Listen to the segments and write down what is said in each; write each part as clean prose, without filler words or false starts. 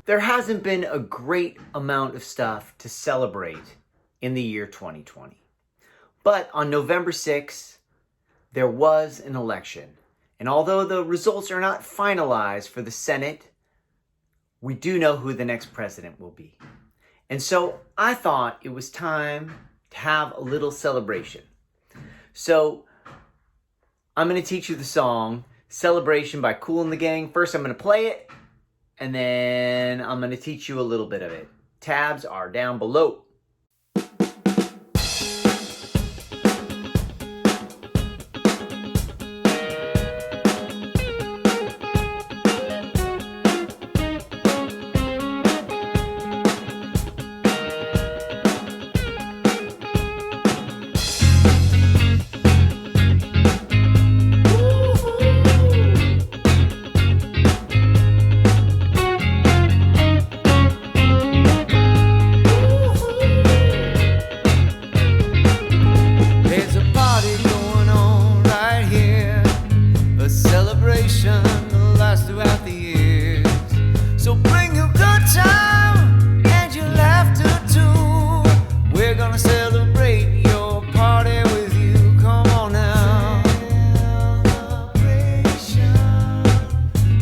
there hasn't been a great amount of stuff to celebrate in the year 2020. But on November 6th, there was an election. And although the results are not finalized for the Senate, we do know who the next president will be. And so I thought it was time to have a little celebration. So I'm going to teach you the song Celebration by Kool and the Gang. First, I'm going to play it, and then I'm going to teach you a little bit of it. Tabs are down below.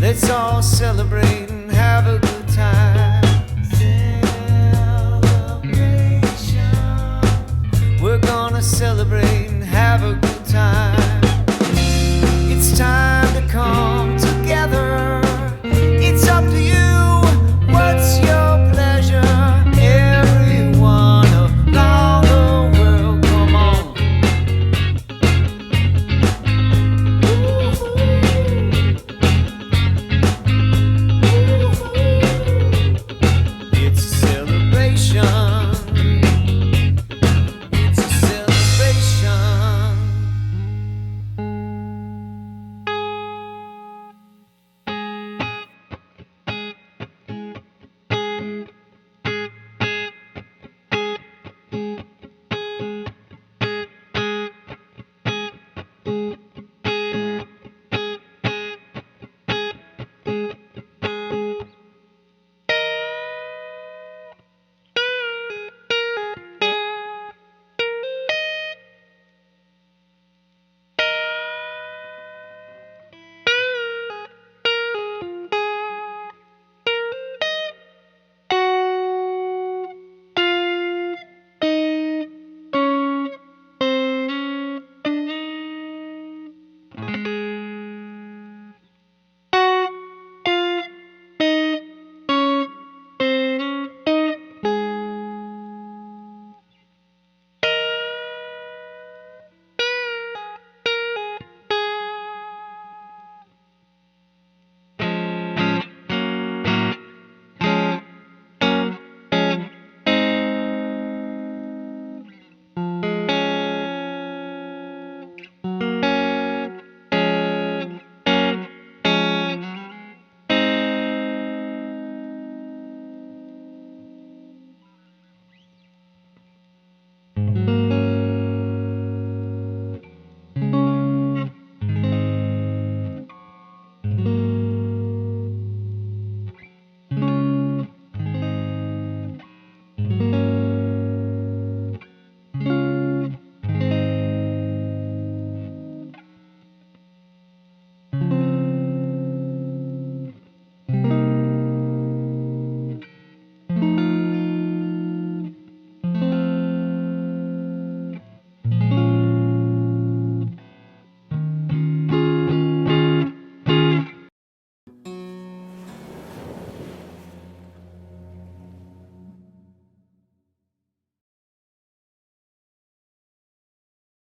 Let's all celebrate and have a good time.